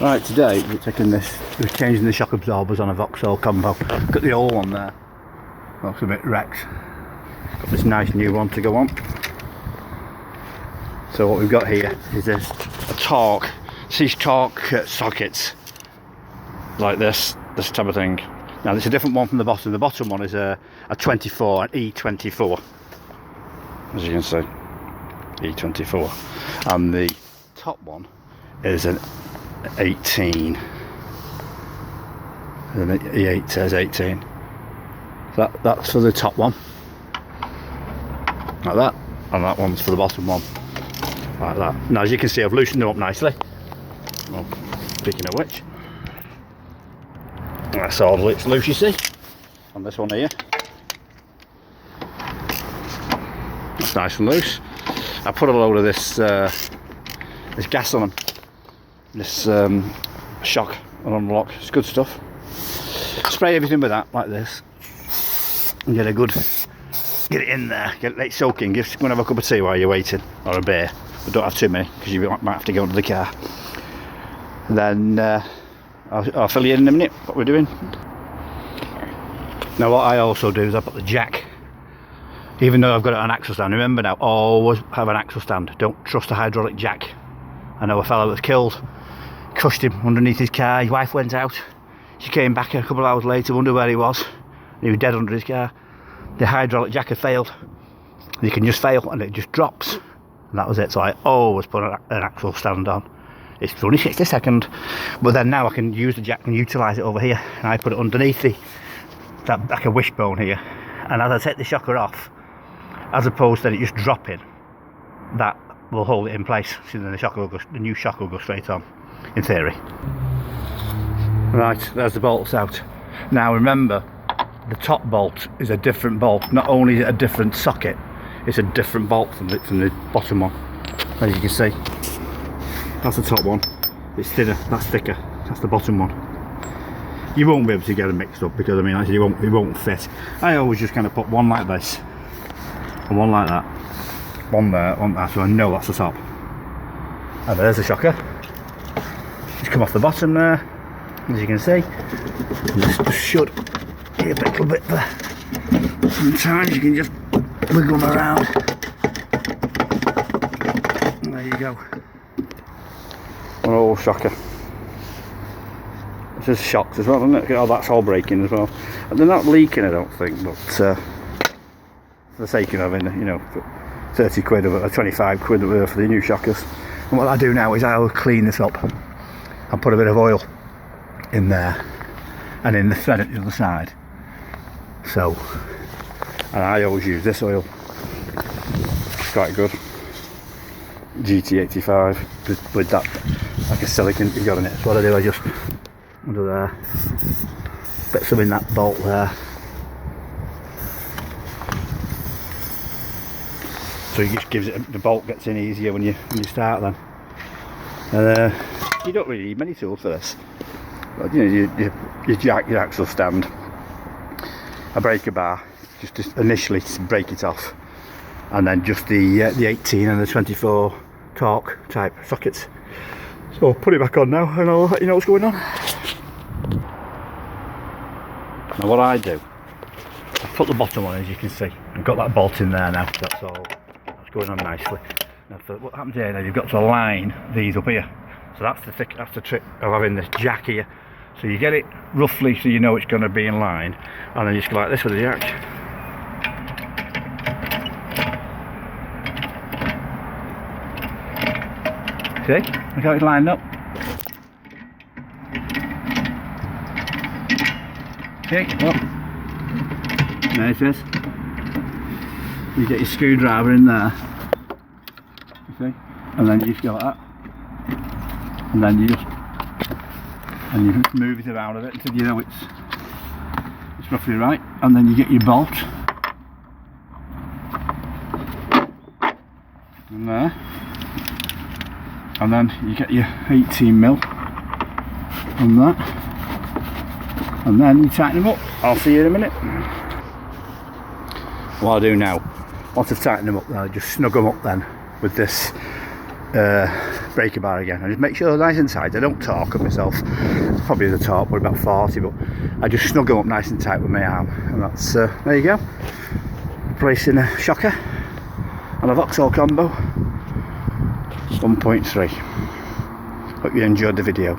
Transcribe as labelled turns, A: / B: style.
A: Right, today we're changing the shock absorbers on a Vauxhall combo. Got the old one there, looks a bit wrecked. Got this nice new one to go on. So what we've got here is a torque, these torque sockets, like this type of thing. Now there's a different one from the bottom. The bottom one is a 24, an E24, as you can see, E24, and the top one is an 18. And the E8 says 18. So that's for the top one, like that, and that one's for the bottom one, like that. Now as you can see, I've loosened them up nicely. Well, speaking of which, that's all it's loose, you see, on this one here. That's nice and loose. I put a load of this gas on them, this shock and unlock. It's good stuff. Spray everything with that like this and get it in there, let it soak in. Go and have a cup of tea while you're waiting, or a beer, but don't have too many because you might have to go into the car. Then I'll fill you in a minute what we're doing. Now what I also do is I put the jack, even though I've got it on an axle stand. Remember now, always have an axle stand. Don't trust a hydraulic jack. I know a fellow was killed, crushed him underneath his car. His wife went out, she came back a couple of hours later, wondered where he was. He was dead under his car. The hydraulic jack had failed. You can just fail and it just drops, and that was it. So I always put an axle stand on. It's only 60 seconds, but then now I can use the jack and utilise it over here, and I put it underneath that like a wishbone here, and as I take the shocker off, as opposed to it just dropping, that will hold it in place. So then the new shock will go straight on, in theory. Right, there's the bolts out. Now remember, the top bolt is a different bolt. Not only is it a different socket, it's a different bolt from the bottom one. As you can see, that's the top one. It's thinner, that's thicker. That's the bottom one. You won't be able to get them mixed up because I mean, actually, it won't fit. I always just kind of put one like this and one like that, one there, one there, so I know that's the top. And there's the shocker. Just come off the bottom there, as you can see. Just should be a little bit there. Sometimes you can just wiggle them around. There you go. An old shocker. This is shocked as well, isn't it? Oh, that's all breaking as well. And they're not leaking, I don't think, but for the sake of having, 30 quid or 25 quid for the new shockers. And what I do now is I'll clean this up and put a bit of oil in there and in the thread at the other side. So, and I always use this oil. It's quite good. GT85 with that, like a silicone you've got in it. That's what I do. I just under there, put some in that bolt there. So it just gives it, the bolt gets in easier when you start then. And you don't really need many tools for this. But your jack, your axle stand, a breaker bar, just initially to break it off, and then just the 18 and the 24 torque type sockets. So I'll put it back on now and I'll let you know what's going on. Now what I do, I put the bottom on, as you can see. I've got that bolt in there now, that's all. That's going on nicely. Now what happens here now, you've got to align these up here. So that's the trick of having this jack here. So you get it roughly so you know it's going to be in line, and then you just go like this with the jack. See? Look how it's lined up. Okay, well, there it is. You get your screwdriver in there, you see, and then you just go like that, and then you just move it around a bit until you know it's roughly right, and then you get your bolt in there, and then you get your 18mm on that. And then you tighten them up. I'll see you in a minute. What I'll do now, once I've tightened them up, I'll just snug them up then with this breaker bar again. I just make sure they're nice and tight. I don't torque them myself. Probably the torque would about 40, but I just snug them up nice and tight with my arm. And that's, there you go. Replacing a shocker and a vauxhall combo 1.3. Hope you enjoyed the video.